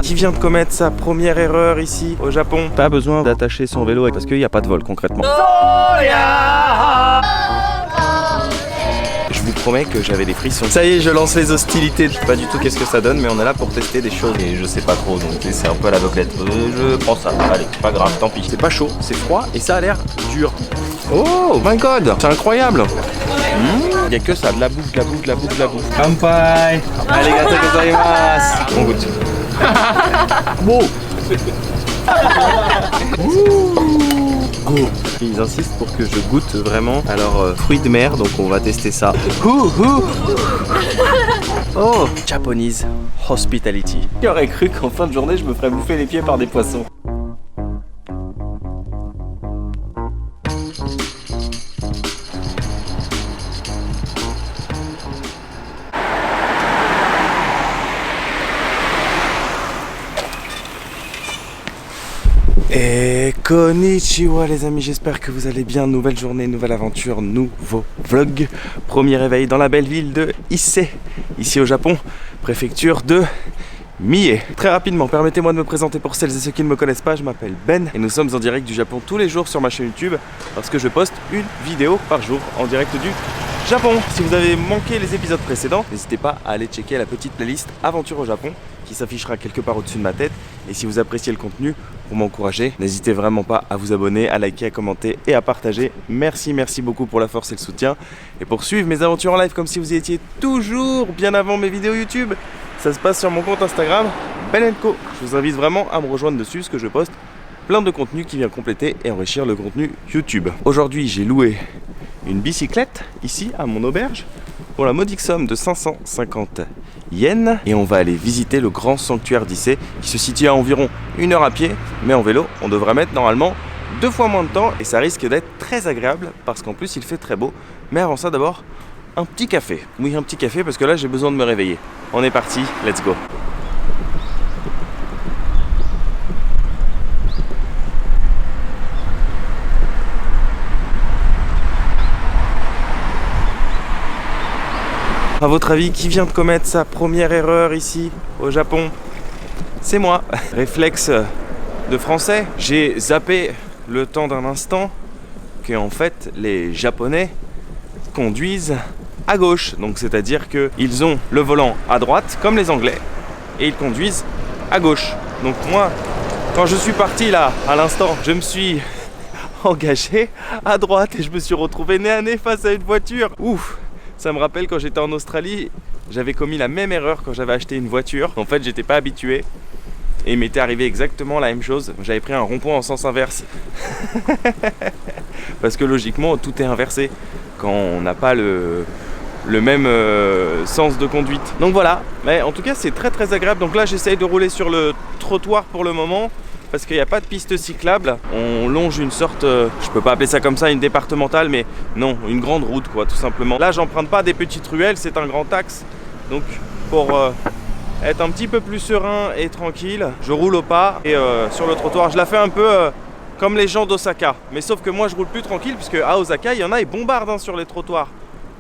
qui vient de commettre sa première erreur ici au Japon. Pas besoin d'attacher son vélo parce qu'il n'y a pas de vol concrètement. Je vous promets que j'avais des frissons. Ça y est, je lance les hostilités. Je sais pas du tout qu'est-ce que ça donne, mais on est là pour tester des choses. Et je sais pas trop, donc c'est un peu à l'aveuglette. Je prends ça. Allez, pas grave, tant pis. C'est pas chaud, c'est froid et ça a l'air dur. Oh my god, c'est incroyable. Il y a que ça, de la bouffe, de la bouffe, de la bouffe, de la bouffe. Kanpai. Arigatou gozaimasu. On goûte. Wow. Go. Ils insistent pour que je goûte vraiment à leurs fruits de mer, donc on va tester ça. Oh, Japanese hospitality. Qui aurait cru qu'en fin de journée je me ferais bouffer les pieds par des poissons? Et konnichiwa les amis, j'espère que vous allez bien. Nouvelle journée, nouvelle aventure, nouveau vlog. Premier réveil dans la belle ville de Ise, ici au Japon, préfecture de Mie. Très rapidement, permettez-moi de me présenter pour celles et ceux qui ne me connaissent pas. Je m'appelle Ben et nous sommes en direct du Japon tous les jours sur ma chaîne YouTube parce que je poste une vidéo par jour en direct du Japon. Si vous avez manqué les épisodes précédents, n'hésitez pas à aller checker la petite playlist Aventure au Japon qui s'affichera quelque part au-dessus de ma tête. Et si vous appréciez le contenu, pour m'encourager, n'hésitez vraiment pas à vous abonner, à liker, à commenter et à partager. Merci beaucoup pour la force et le soutien. Et pour suivre mes aventures en live comme si vous y étiez toujours bien avant mes vidéos YouTube, ça se passe sur mon compte Instagram, Ben & Co. Je vous invite vraiment à me rejoindre dessus, parce que je poste plein de contenu qui vient compléter et enrichir le contenu YouTube. Aujourd'hui, j'ai loué une bicyclette ici à mon auberge pour la modique somme de 550 yens et on va aller visiter le grand sanctuaire d'Ise qui se situe à environ 1 heure à pied, mais en vélo on devrait mettre normalement 2 fois moins de temps et ça risque d'être très agréable parce qu'en plus il fait très beau. Mais avant ça d'abord un petit café. Oui, un petit café parce que là j'ai besoin de me réveiller. On est parti, let's go. À votre avis, qui vient de commettre sa première erreur ici au Japon? C'est moi. Réflexe de français, j'ai zappé le temps d'un instant que en fait les Japonais conduisent à gauche. Donc c'est-à-dire qu'ils ont le volant à droite comme les Anglais et ils conduisent à gauche. Donc moi, quand je suis parti là à l'instant, je me suis engagé à droite et je me suis retrouvé nez à nez face à une voiture. Ouf! Ça me rappelle quand j'étais en Australie, j'avais commis la même erreur quand j'avais acheté une voiture. En fait, j'étais pas habitué et il m'était arrivé exactement la même chose. J'avais pris un rond-point en sens inverse. Parce que logiquement, tout est inversé quand on n'a pas le même sens de conduite. Donc voilà, mais en tout cas, c'est très agréable. Donc là, j'essaye de rouler sur le trottoir pour le moment. Parce qu'il n'y a pas de piste cyclable, on longe une sorte, je peux pas appeler ça comme ça une départementale, mais non, une grande route quoi, tout simplement. Là j'emprunte pas des petites ruelles, c'est un grand axe, donc pour être un petit peu plus serein et tranquille, je roule au pas et sur le trottoir, je la fais un peu comme les gens d'Osaka, mais sauf que moi je roule plus tranquille, puisque à Osaka il y en a, ils bombardent hein, sur les trottoirs.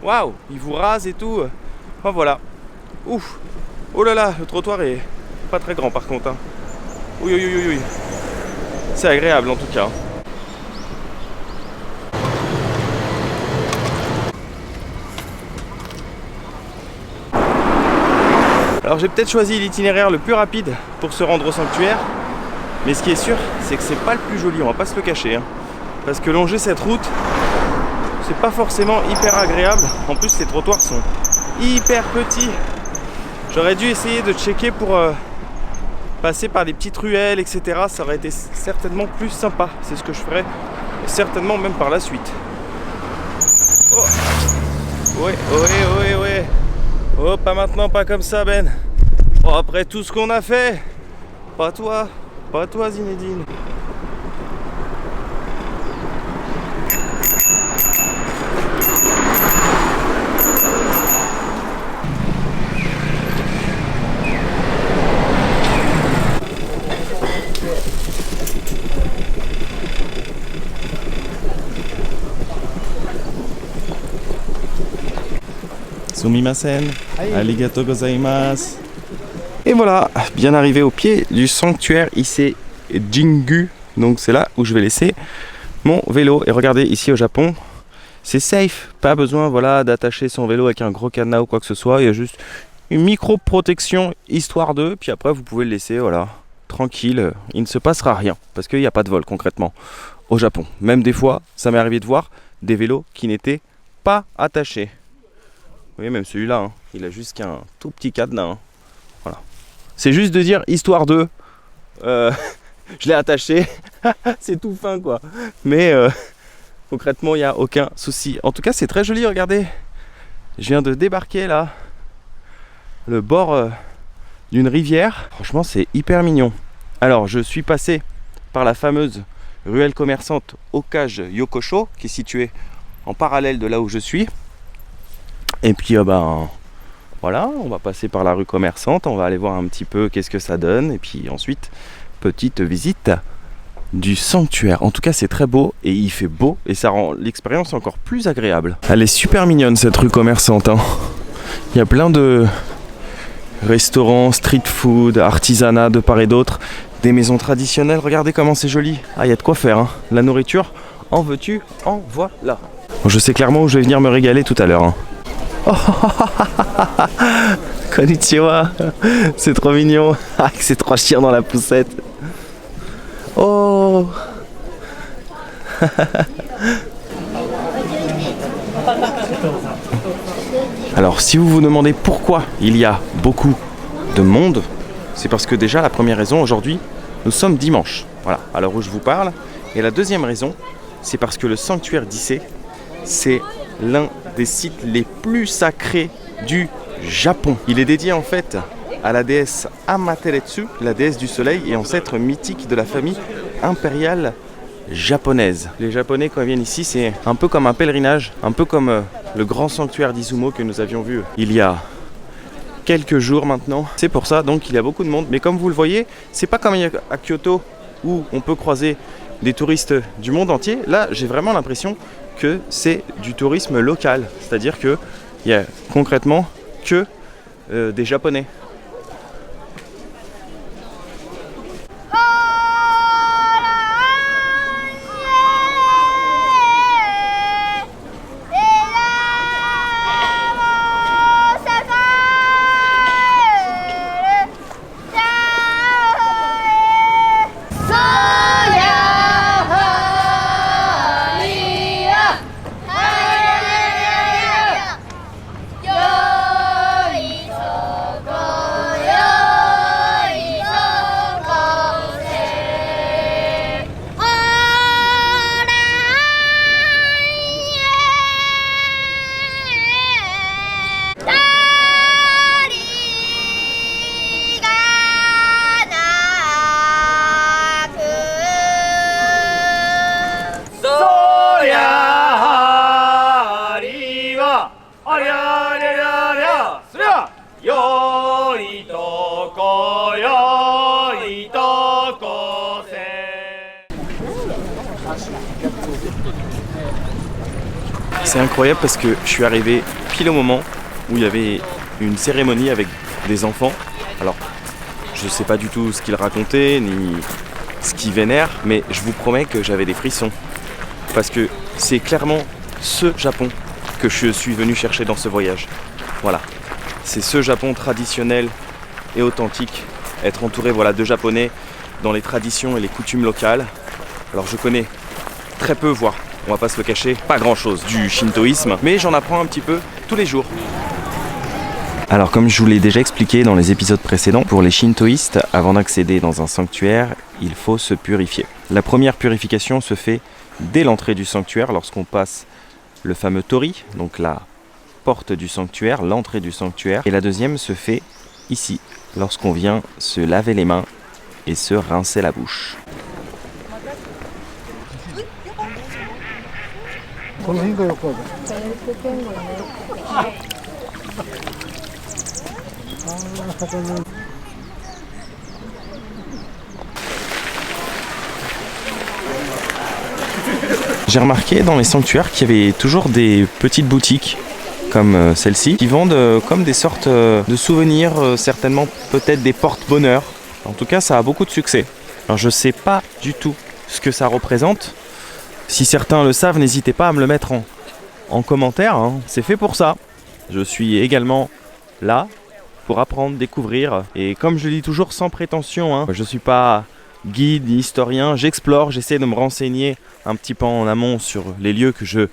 Waouh, ils vous rasent et tout, enfin voilà, ouf, oh là là, le trottoir est pas très grand par contre hein. Oui. C'est agréable en tout cas. Alors j'ai peut-être choisi l'itinéraire le plus rapide pour se rendre au sanctuaire. Mais ce qui est sûr, c'est que c'est pas le plus joli, on va pas se le cacher. Hein. Parce que longer cette route, c'est pas forcément hyper agréable. En plus les trottoirs sont hyper petits. J'aurais dû essayer de checker pour... passer par des petites ruelles, etc. Ça aurait été certainement plus sympa. C'est ce que je ferais certainement même par la suite. Oh. Ouais. Oh, pas maintenant, pas comme ça, Ben. Oh, après tout ce qu'on a fait. Pas toi Zinedine. Sumimasen, arigatou gozaimasu. Et voilà, bien arrivé au pied du sanctuaire Ise Jingu. Donc c'est là où je vais laisser mon vélo. Et regardez, ici au Japon, c'est safe. Pas besoin voilà, d'attacher son vélo avec un gros cadenas ou quoi que ce soit. Il y a juste une micro-protection histoire d'eux. Puis après, vous pouvez le laisser voilà, tranquille. Il ne se passera rien parce qu'il n'y a pas de vol concrètement au Japon. Même des fois, ça m'est arrivé de voir des vélos qui n'étaient pas attachés. Vous voyez, même celui-là, hein, il a juste qu'un tout petit cadenas. Hein. Voilà. C'est juste de dire histoire d'eux. Je l'ai attaché. C'est tout fin quoi. Mais concrètement, il n'y a aucun souci. En tout cas, c'est très joli, regardez. Je viens de débarquer là. Le bord d'une rivière. Franchement, c'est hyper mignon. Alors, je suis passé par la fameuse ruelle commerçante Okage Yokosho, qui est située en parallèle de là où je suis. Et puis, voilà, on va passer par la rue commerçante. On va aller voir un petit peu qu'est-ce que ça donne. Et puis ensuite, petite visite du sanctuaire. En tout cas, c'est très beau et il fait beau et ça rend l'expérience encore plus agréable. Elle est super mignonne cette rue commerçante. Hein. Il y a plein de restaurants, street food, artisanat de part et d'autre, des maisons traditionnelles. Regardez comment c'est joli. Ah, il y a de quoi faire. Hein. La nourriture, en veux-tu, en voilà. Bon, je sais clairement où je vais venir me régaler tout à l'heure. Hein. Oh, konnichiwa, c'est trop mignon. Avec ces trois chiens dans la poussette. Oh. Alors si vous vous demandez pourquoi il y a beaucoup de monde, c'est parce que déjà la première raison aujourd'hui, nous sommes dimanche, voilà, à l'heure où je vous parle. Et la deuxième raison, c'est parce que le sanctuaire d'Issei, c'est l'un des sites les plus sacrés du Japon. Il est dédié en fait à la déesse Amaterasu, la déesse du soleil et ancêtre mythique de la famille impériale japonaise. Les Japonais quand ils viennent ici, c'est un peu comme un pèlerinage, un peu comme le grand sanctuaire d'Izumo que nous avions vu il y a quelques jours maintenant. C'est pour ça donc il y a beaucoup de monde, mais comme vous le voyez, c'est pas comme à Kyoto où on peut croiser des touristes du monde entier. Là, j'ai vraiment l'impression que c'est du tourisme local, c'est-à-dire que il y a concrètement que des Japonais. C'est incroyable parce que je suis arrivé pile au moment où il y avait une cérémonie avec des enfants. Alors, je sais pas du tout ce qu'ils racontaient ni ce qu'ils vénèrent, mais je vous promets que j'avais des frissons. Parce que c'est clairement ce Japon que je suis venu chercher dans ce voyage. Voilà, c'est ce Japon traditionnel et authentique, être entouré voilà, de Japonais dans les traditions et les coutumes locales. Alors je connais très peu, voire on va pas se le cacher, pas grand chose du shintoïsme, mais j'en apprends un petit peu tous les jours. Alors comme je vous l'ai déjà expliqué dans les épisodes précédents, pour les shintoïstes, avant d'accéder dans un sanctuaire, il faut se purifier. La première purification se fait dès l'entrée du sanctuaire, lorsqu'on passe le fameux tori, donc la porte du sanctuaire, l'entrée du sanctuaire. Et la deuxième se fait ici, lorsqu'on vient se laver les mains et se rincer la bouche. J'ai remarqué dans les sanctuaires qu'il y avait toujours des petites boutiques comme celle-ci, qui vendent comme des sortes de souvenirs, certainement peut-être des porte-bonheur. En tout cas, ça a beaucoup de succès. Alors je sais pas du tout ce que ça représente. Si certains le savent, n'hésitez pas à me le mettre en commentaire, hein. C'est fait pour ça. Je suis également là pour apprendre, découvrir. Et comme je le dis toujours, sans prétention, hein, je ne suis pas guide ni historien. J'explore, j'essaie de me renseigner un petit peu en amont sur les lieux que je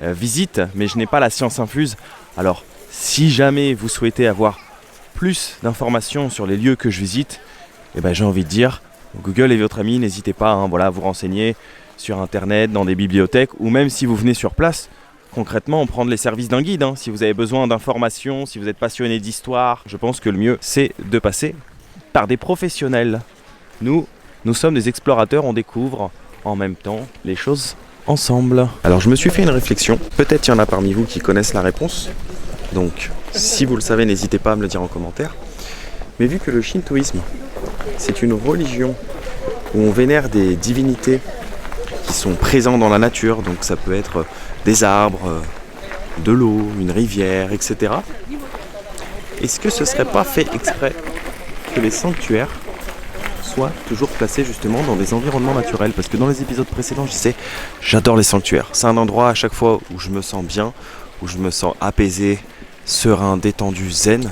visite, mais je n'ai pas la science infuse. Alors, si jamais vous souhaitez avoir plus d'informations sur les lieux que je visite, eh ben, j'ai envie de dire, Google est votre ami, n'hésitez pas, hein, voilà, à vous renseigner sur internet, dans des bibliothèques, ou même si vous venez sur place, concrètement, prendre les services d'un guide. Hein. Si vous avez besoin d'informations, si vous êtes passionné d'histoire, je pense que le mieux, c'est de passer par des professionnels. Nous sommes des explorateurs, on découvre en même temps les choses ensemble. Alors je me suis fait une réflexion, peut-être il y en a parmi vous qui connaissent la réponse, donc si vous le savez, n'hésitez pas à me le dire en commentaire. Mais vu que le shintoïsme, c'est une religion où on vénère des divinités qui sont présents dans la nature, donc ça peut être des arbres, de l'eau, une rivière, etc. Est-ce que ce serait pas fait exprès que les sanctuaires soient toujours placés justement dans des environnements naturels? Parce que dans les épisodes précédents, je disais, j'adore les sanctuaires. C'est un endroit à chaque fois où je me sens bien, où je me sens apaisé, serein, détendu, zen,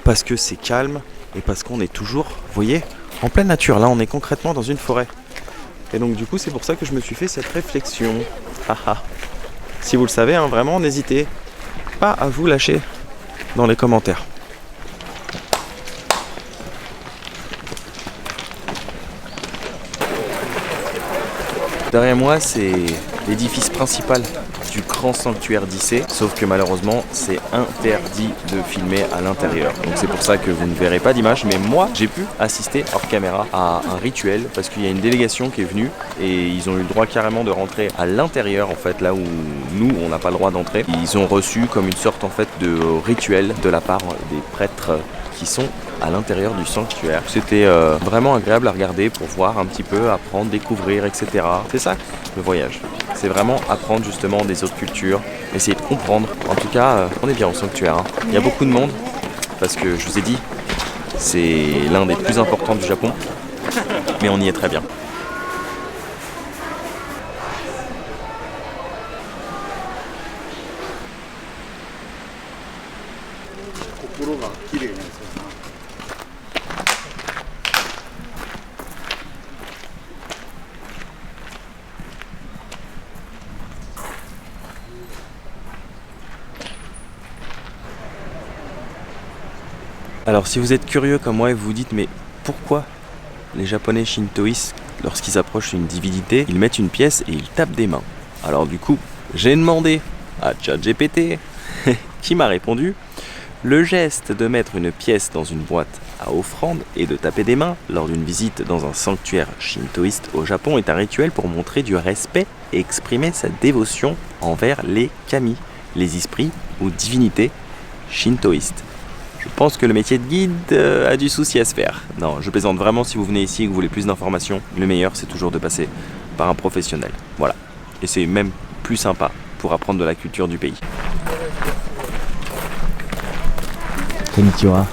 parce que c'est calme et parce qu'on est toujours, vous voyez, en pleine nature. Là, on est concrètement dans une forêt. Et donc du coup, c'est pour ça que je me suis fait cette réflexion. Haha. Si vous le savez, hein, vraiment, n'hésitez pas à vous lâcher dans les commentaires. Derrière moi, c'est l'édifice principal du grand sanctuaire d'Issé, sauf que malheureusement, c'est interdit de filmer à l'intérieur. Donc c'est pour ça que vous ne verrez pas d'image, mais moi, j'ai pu assister hors caméra à un rituel, parce qu'il y a une délégation qui est venue, et ils ont eu le droit carrément de rentrer à l'intérieur, en fait, là où nous, on n'a pas le droit d'entrer. Ils ont reçu comme une sorte, en fait, de rituel de la part des prêtres qui sont à l'intérieur du sanctuaire. C'était vraiment agréable à regarder pour voir un petit peu, apprendre, découvrir, etc. C'est ça le voyage. C'est vraiment apprendre justement des autres cultures, essayer de comprendre. En tout cas, on est bien au sanctuaire. Hein. Il y a beaucoup de monde parce que je vous ai dit, c'est l'un des plus importants du Japon, mais on y est très bien. Alors si vous êtes curieux comme moi et vous vous dites mais pourquoi les japonais shintoïstes, lorsqu'ils approchent une divinité, ils mettent une pièce et ils tapent des mains? Alors du coup, j'ai demandé à ChatGPT qui m'a répondu: le geste de mettre une pièce dans une boîte à offrande et de taper des mains lors d'une visite dans un sanctuaire shintoïste au Japon est un rituel pour montrer du respect et exprimer sa dévotion envers les kami, les esprits ou divinités shintoïstes. Je pense que le métier de guide a du souci à se faire. Non, je plaisante vraiment. Si vous venez ici et que vous voulez plus d'informations, le meilleur c'est toujours de passer par un professionnel. Voilà. Et c'est même plus sympa pour apprendre de la culture du pays. Konnichiwa.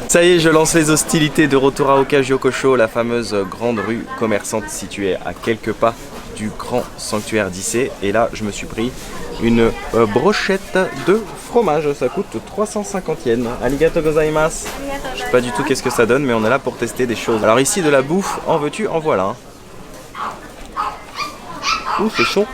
Ça y est, je lance les hostilités de retour à Okajio-Kosho, la fameuse grande rue commerçante située à quelques pas du grand sanctuaire d'Issé. Et là, je me suis pris une brochette de fromage. Ça coûte 350 yens. Arigato gozaimasu. Je sais pas du tout qu'est-ce que ça donne, mais on est là pour tester des choses. Alors ici, de la bouffe, en veux-tu, en voilà. Ouh, c'est chaud.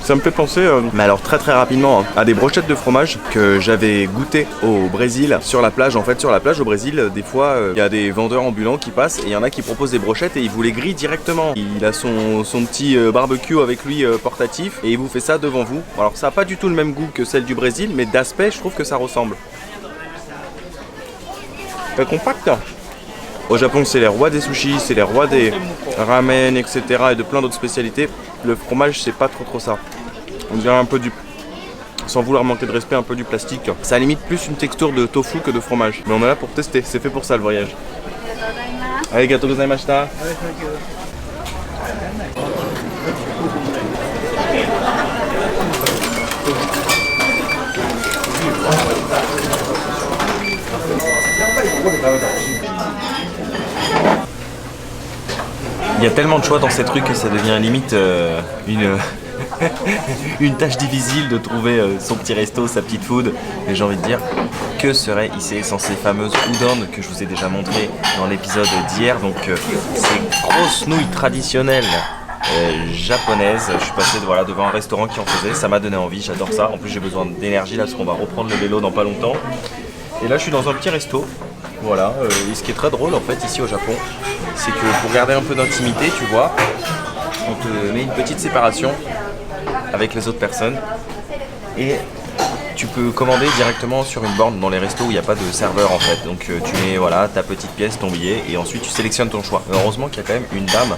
Ça me fait penser, mais alors très très rapidement, hein, à des brochettes de fromage que j'avais goûté au Brésil, sur la plage. En fait, sur la plage au Brésil, des fois, il y a des vendeurs ambulants qui passent et il y en a qui proposent des brochettes et ils vous les grillent directement. Il a son petit barbecue avec lui portatif et il vous fait ça devant vous. Alors ça n'a pas du tout le même goût que celle du Brésil, mais d'aspect, je trouve que ça ressemble. Très compact. Au Japon, c'est les rois des sushis, c'est les rois des ramen, etc. et de plein d'autres spécialités. Le fromage, c'est pas trop ça. On dirait un peu du sans vouloir manquer de respect un peu du plastique. Ça limite plus une texture de tofu que de fromage. Mais on est là pour tester, c'est fait pour ça le voyage. Arigatou gozaimashita. Il y a tellement de choix dans ces trucs que ça devient limite une tâche difficile de trouver son petit resto, sa petite food. Et j'ai envie de dire, que serait Issei sans ces fameuses udon que je vous ai déjà montré dans l'épisode d'hier. Donc ces grosses nouilles traditionnelles japonaises. Je suis passé devant un restaurant qui en faisait, ça m'a donné envie, j'adore ça. En plus j'ai besoin d'énergie là parce qu'on va reprendre le vélo dans pas longtemps. Et là je suis dans un petit resto. Voilà, et ce qui est très drôle en fait ici au Japon, c'est que pour garder un peu d'intimité, tu vois, on te met une petite séparation avec les autres personnes et tu peux commander directement sur une borne dans les restos où il n'y a pas de serveur en fait. Donc tu mets ta petite pièce, ton billet et ensuite tu sélectionnes ton choix. Heureusement qu'il y a quand même une dame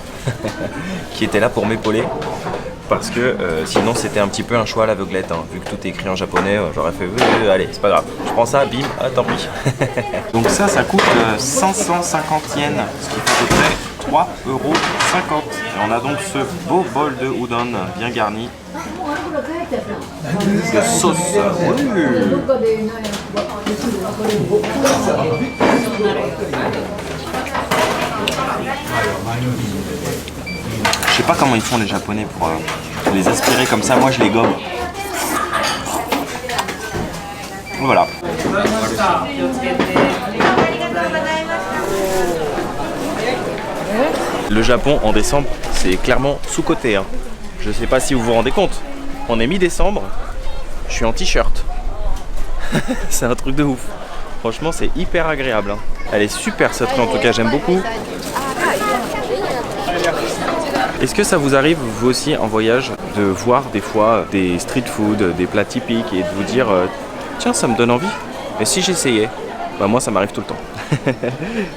qui était là pour m'épauler. Parce que sinon c'était un petit peu un choix à l'aveuglette, hein. Vu que tout est écrit en japonais, j'aurais fait allez, c'est pas grave, je prends ça, bim, tant pis. Donc ça coûte 550 yens, ce qui fait à peu près 3,50 €. Et on a donc ce beau bol de udon bien garni de sauce. Je sais pas comment ils font les japonais pour les aspirer comme ça, moi je les gobe. Voilà. Le Japon en décembre, c'est clairement sous-coté. Hein. Je sais pas si vous vous rendez compte. On est mi-décembre, je suis en t-shirt. C'est un truc de ouf. Franchement, c'est hyper agréable. Hein. Elle est super cette rue en tout cas, j'aime beaucoup. Est-ce que ça vous arrive, vous aussi, en voyage, de voir des fois des street food, des plats typiques et de vous dire tiens, ça me donne envie. Mais si j'essayais, bah moi ça m'arrive tout le temps.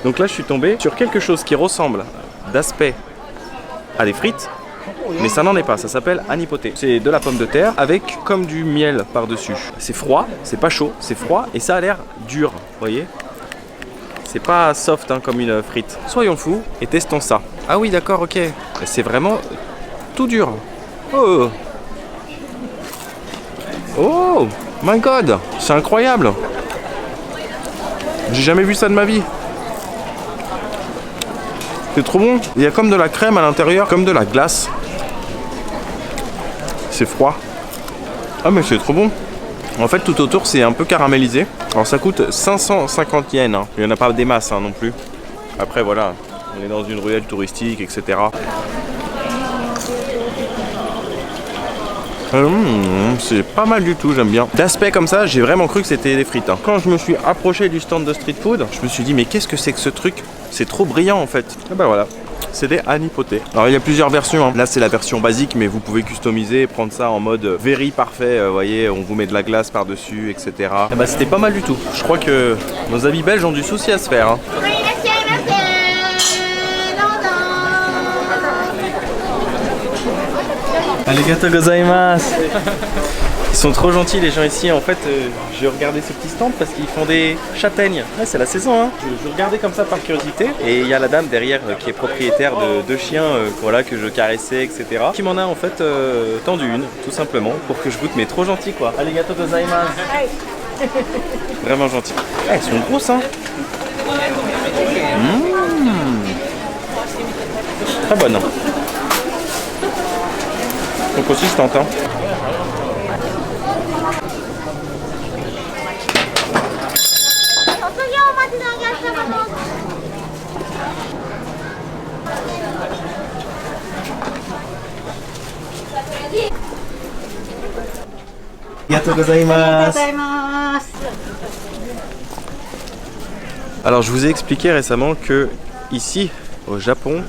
Donc là, je suis tombé sur quelque chose qui ressemble d'aspect à des frites, mais ça n'en est pas. Ça s'appelle anipoté. C'est de la pomme de terre avec comme du miel par-dessus. C'est froid, c'est pas chaud, c'est froid et ça a l'air dur, vous voyez. C'est pas soft hein, comme une frite. Soyons fous et testons ça. Ah oui, d'accord, ok. C'est vraiment tout dur. Oh, oh my god, c'est incroyable. J'ai jamais vu ça de ma vie. C'est trop bon. Il y a comme de la crème à l'intérieur, comme de la glace. C'est froid. Ah mais c'est trop bon. En fait, tout autour, c'est un peu caramélisé. Alors ça coûte 550 yens. Hein. Il n'y en a pas des masses hein, non plus. Après, voilà, on est dans une ruelle touristique, etc. C'est pas mal du tout, j'aime bien. D'aspect comme ça, j'ai vraiment cru que c'était des frites. Hein. Quand je me suis approché du stand de street food, je me suis dit, mais qu'est-ce que c'est que ce truc? C'est trop brillant en fait. Et ben voilà. C'est des anipotés. Alors il y a plusieurs versions, hein. Là c'est la version basique mais vous pouvez customiser, prendre ça en mode very parfait, vous voyez, on vous met de la glace par dessus, etc. Et bah c'était pas mal du tout. Je crois que nos amis belges ont du souci à se faire. Hein. Arigatou gozaimasu. Ils sont trop gentils les gens ici. En fait, j'ai regardé ce petit stand parce qu'ils font des châtaignes. Ouais, c'est la saison. Hein. Je regardais comme ça par curiosité. Et il y a la dame derrière qui est propriétaire de deux chiens voilà, que je caressais, etc. Qui m'en a en fait tendu une, tout simplement, pour que je goûte. Mais trop gentil quoi. Arigatou gozaimasu. Vraiment gentil. Elles sont grosses hein. Très bonne. Sont consistantes hein. Arigatou gozaimasu. Alors je vous ai expliqué récemment que ici au Japon,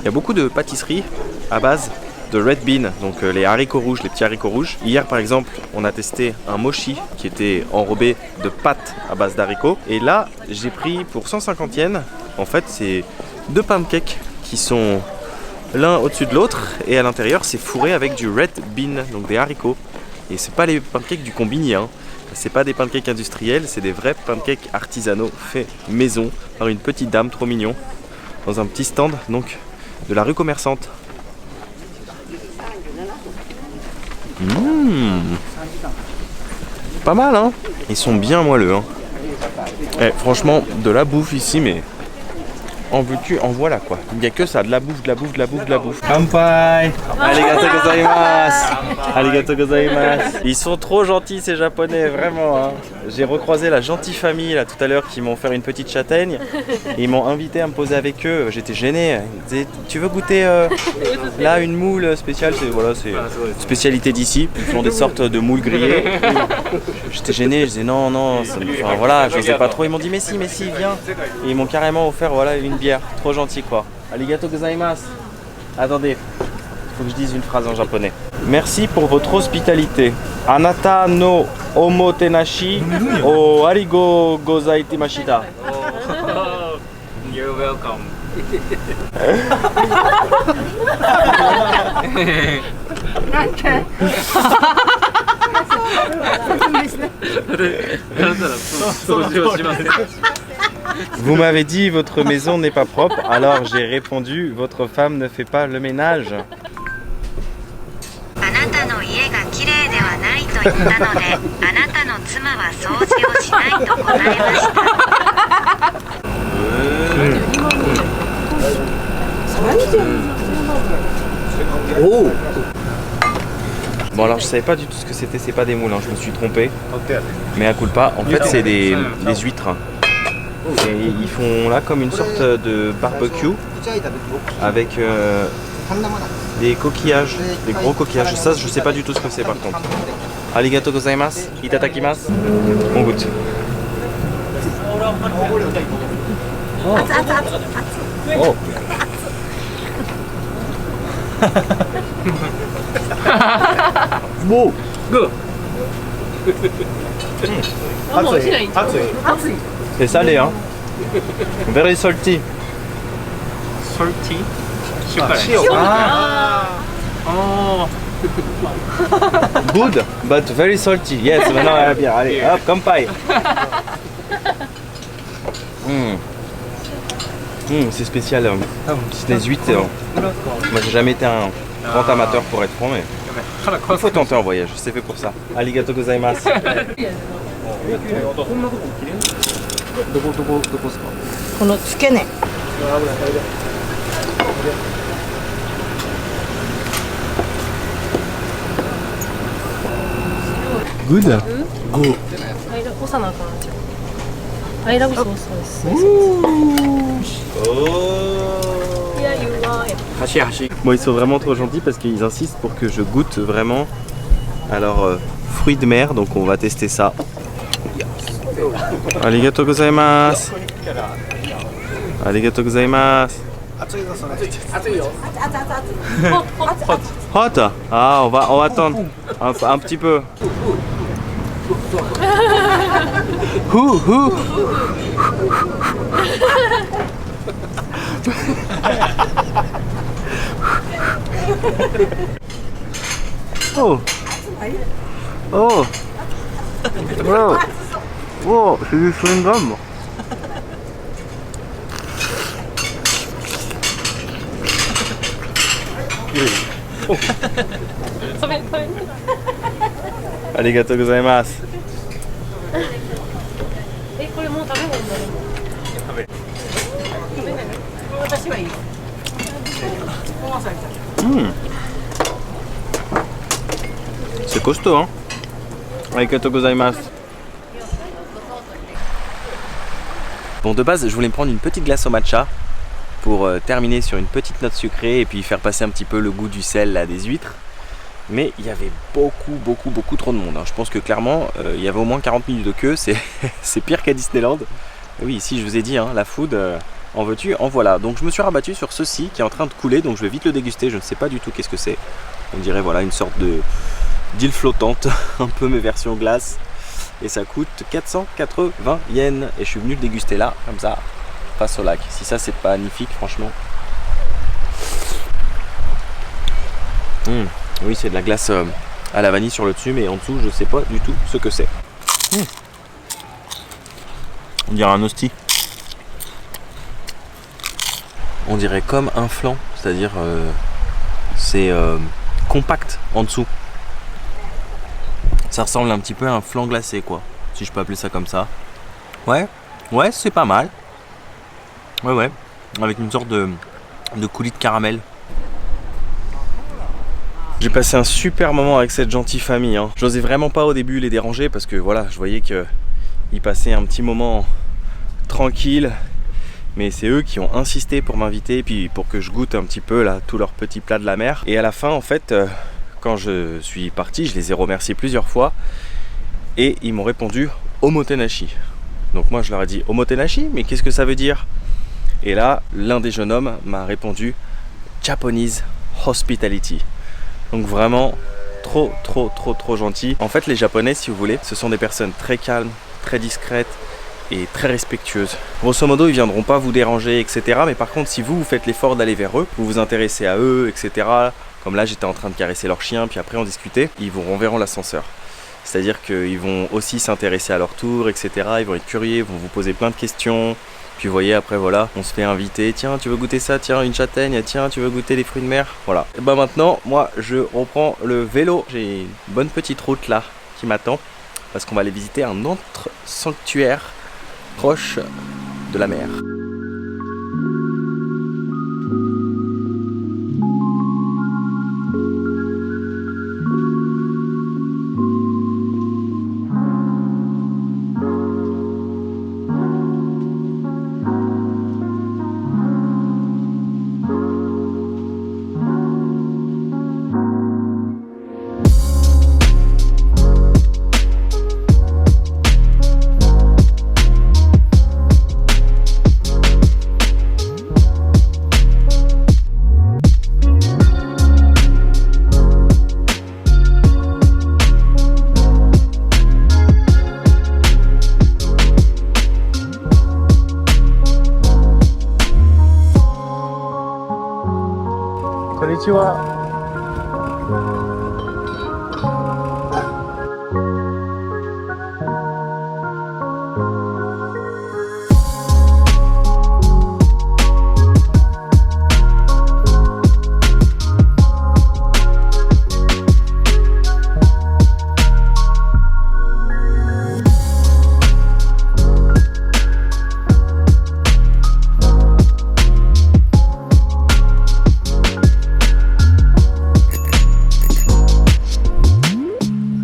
il y a beaucoup de pâtisseries à base de red bean, donc les haricots rouges, les petits haricots rouges. Hier par exemple, on a testé un mochi qui était enrobé de pâtes à base d'haricots. Et là, j'ai pris pour 150 yens, en fait c'est deux pancakes qui sont l'un au-dessus de l'autre. Et à l'intérieur, c'est fourré avec du red bean, donc des haricots. Et c'est pas les pancakes du combini, hein. C'est pas des pancakes industriels, c'est des vrais pancakes artisanaux faits maison par une petite dame trop mignon dans un petit stand donc de la rue commerçante. Pas mal, hein. Ils sont bien moelleux, hein. Eh, franchement, de la bouffe ici, mais en veux-tu, en voilà quoi. Il n'y a que ça, de la bouffe, de la bouffe, de la bouffe, de la bouffe. Kanpai! Arigato gozaimasu! Arigato gozaimasu! Ils sont trop gentils ces japonais, vraiment, hein. J'ai recroisé la gentille famille là tout à l'heure qui m'ont offert une petite châtaigne. Et ils m'ont invité à me poser avec eux. J'étais gêné. Ils disaient, tu veux goûter là une moule spéciale? C'est voilà, c'est une spécialité d'ici. Ils font des sortes de moules grillées. J'étais gêné, je disais non, non, enfin voilà, je n'osais pas trop. Ils m'ont dit mais si, viens. Et ils m'ont carrément offert voilà une bière. Trop gentil quoi. Arigato gozaimasu. Attendez, faut que je dise une phrase en japonais. Merci pour votre hospitalité. Anata no omotenashi o arigo gozaitemashita. You're welcome. Vous m'avez dit votre maison n'est pas propre, alors j'ai répondu votre femme ne fait pas le ménage. Oh. Bon alors je savais pas du tout ce que c'était, c'est pas des moules, hein. Je me suis trompé. Mais à culpa, en fait c'est des huîtres. Et ils font là comme une sorte de barbecue avec des coquillages, des gros coquillages. Ça je sais pas du tout ce que c'est par contre. Arigato gozaimasu, itadakimasu. On goûte. Oh. Oh. Wow. Good. C'est salé, hein. Very salty. Salty? Oh. Good, but very salty. Yes, maintenant bien. Allez, hop, kanpai. C'est spécial. C'est des huîtres. Moi, j'ai jamais été un grand amateur pour être franc, mais il faut tenter un voyage. C'est fait pour ça. Arigato gozaimasu. Good. Go. I love sauce. Bon, ils sont vraiment trop gentils parce qu'ils insistent pour que je goûte vraiment à leurs fruits de mer, donc on va tester ça. Arigato gozaimasu. Arigato gozaimasu. Hot. Ah, on va attendre un petit peu. Oh. Oh. Wow. Wow, c'est du chewing-gum. Arigato gozaimasu. C'est costaud, hein. Arigato gozaimasu. Bon, de base, je voulais me prendre une petite glace au matcha pour terminer sur une petite note sucrée et puis faire passer un petit peu le goût du sel là, des huîtres. Mais il y avait beaucoup trop de monde, hein. Je pense que clairement, il y avait au moins 40 minutes de queue. C'est pire qu'à Disneyland. Et oui, ici, je vous ai dit, hein, la food, en veux-tu, en voilà. Donc je me suis rabattu sur ceci qui est en train de couler, donc je vais vite le déguster. Je ne sais pas du tout qu'est-ce que c'est. On dirait voilà une sorte d'île flottante, un peu mes versions glace. Et ça coûte 480 yens. Et je suis venu le déguster là, comme ça, face au lac. Si ça c'est pas magnifique, franchement. Oui, c'est de la glace à la vanille sur le dessus, mais en dessous, je sais pas du tout ce que c'est. On dirait un hostie. On dirait comme un flan, c'est-à-dire c'est compact en dessous. Ça ressemble un petit peu à un flan glacé, quoi, si je peux appeler ça comme ça. Ouais, c'est pas mal. Ouais, avec une sorte de coulis de caramel. J'ai passé un super moment avec cette gentille famille, hein. J'osais vraiment pas au début les déranger parce que voilà, je voyais qu'ils passaient un petit moment tranquille. Mais c'est eux qui ont insisté pour m'inviter, puis pour que je goûte un petit peu là tous leurs petits plats de la mer. Et à la fin, en fait, quand je suis parti, je les ai remerciés plusieurs fois. Et ils m'ont répondu omotenashi. Donc moi je leur ai dit omotenashi, mais qu'est-ce que ça veut dire? Et là, l'un des jeunes hommes m'a répondu Japanese Hospitality. Donc vraiment trop gentil. En fait, les Japonais, si vous voulez, ce sont des personnes très calmes, très discrètes et très respectueuses. Grosso modo, ils viendront pas vous déranger, etc. Mais par contre, si vous faites l'effort d'aller vers eux, vous vous intéressez à eux, etc. Comme là, j'étais en train de caresser leur chien, puis après on discutait, ils vous renverront l'ascenseur. C'est-à-dire qu'ils vont aussi s'intéresser à leur tour, etc. Ils vont être curieux, ils vont vous poser plein de questions. Puis vous voyez, après voilà, on se fait inviter. Tiens, tu veux goûter ça? Tiens, une châtaigne. Tiens, tu veux goûter les fruits de mer? Voilà. Et bah maintenant, moi, je reprends le vélo. J'ai une bonne petite route là qui m'attend. Parce qu'on va aller visiter un autre sanctuaire proche de la mer. Konnichiwa.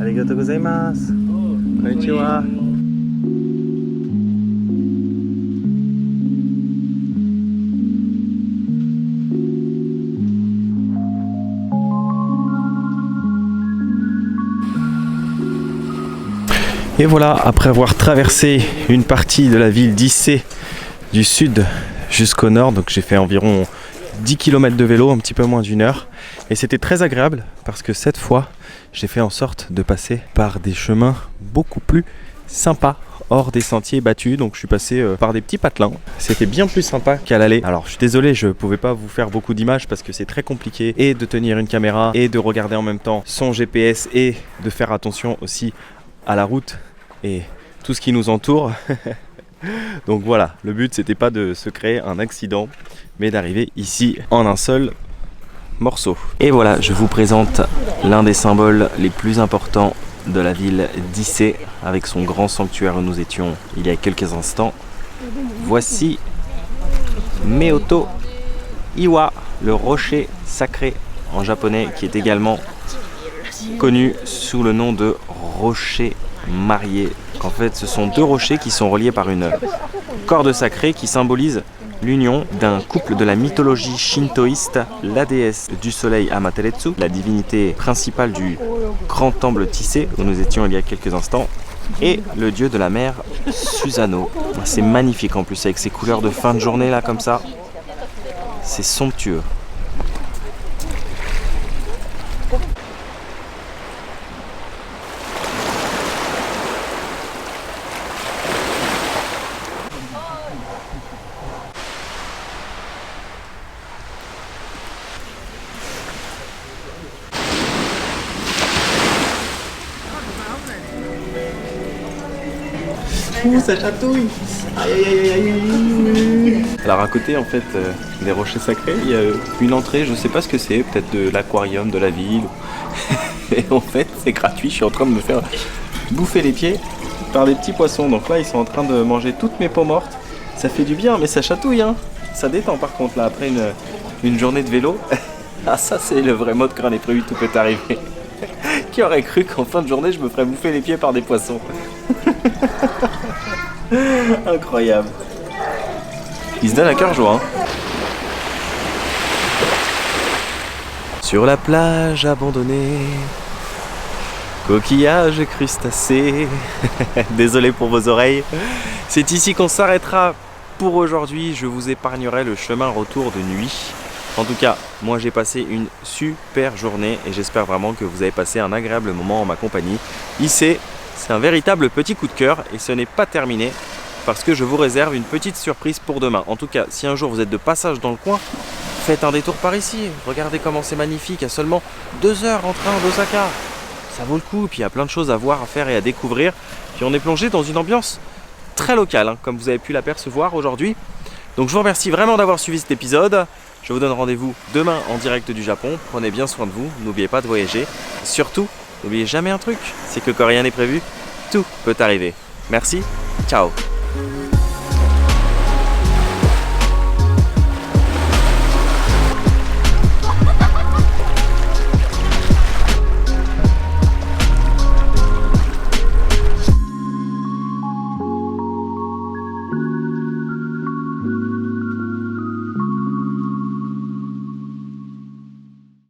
Arigatou gozaimasu. Konnichiwa. Et voilà, après avoir traversé une partie de la ville d'Issé du sud jusqu'au nord, donc j'ai fait environ 10 km de vélo, un petit peu moins d'une heure. Et c'était très agréable parce que cette fois, j'ai fait en sorte de passer par des chemins beaucoup plus sympas, hors des sentiers battus. Donc je suis passé par des petits patelins. C'était bien plus sympa qu'à l'aller. Alors je suis désolé, je pouvais pas vous faire beaucoup d'images parce que c'est très compliqué et de tenir une caméra et de regarder en même temps son GPS et de faire attention aussi à la route et tout ce qui nous entoure. Donc voilà, le but c'était pas de se créer un accident, mais d'arriver ici en un seul morceau. Et voilà, je vous présente l'un des symboles les plus importants de la ville d'Issé, avec son grand sanctuaire où nous étions il y a quelques instants. Voici Meoto Iwa, le rocher sacré en japonais, qui est également connu sous le nom de rocher marié. En fait, ce sont deux rochers qui sont reliés par une corde sacrée qui symbolise l'union d'un couple de la mythologie shintoïste, la déesse du soleil Amaterasu, la divinité principale du grand temple d'Issé où nous étions il y a quelques instants, et le dieu de la mer Susanoo. C'est magnifique en plus avec ces couleurs de fin de journée là comme ça. C'est somptueux. Ouh, ça chatouille. Aïe, aïe, aïe, aïe. Alors à côté en fait des rochers sacrés, il y a une entrée, je sais pas ce que c'est, peut-être de l'aquarium de la ville. Et en fait c'est gratuit, je suis en train de me faire bouffer les pieds par des petits poissons. Donc là ils sont en train de manger toutes mes peaux mortes. Ça fait du bien mais ça chatouille hein. Ça détend par contre là après une journée de vélo. Ah ça c'est le vrai mode crâne et prévu, tout peut arriver. Qui aurait cru qu'en fin de journée je me ferais bouffer les pieds par des poissons. Incroyable. Il se donne à cœur joie hein. Sur la plage abandonnée, coquillages et crustacés. Désolé pour vos oreilles. C'est ici qu'on s'arrêtera pour aujourd'hui. Je vous épargnerai le chemin retour de nuit. En tout cas, moi j'ai passé une super journée et j'espère vraiment que vous avez passé un agréable moment en ma compagnie. Ici, c'est un véritable petit coup de cœur et ce n'est pas terminé parce que je vous réserve une petite surprise pour demain. En tout cas, si un jour vous êtes de passage dans le coin, faites un détour par ici. Regardez comment c'est magnifique, à seulement 2 heures en train d'Osaka. Ça vaut le coup, puis il y a plein de choses à voir, à faire et à découvrir. Puis on est plongé dans une ambiance très locale, hein, comme vous avez pu l'apercevoir aujourd'hui. Donc je vous remercie vraiment d'avoir suivi cet épisode. Je vous donne rendez-vous demain en direct du Japon. Prenez bien soin de vous, n'oubliez pas de voyager. Et surtout, n'oubliez jamais un truc, c'est que quand rien n'est prévu, tout peut arriver. Merci, ciao.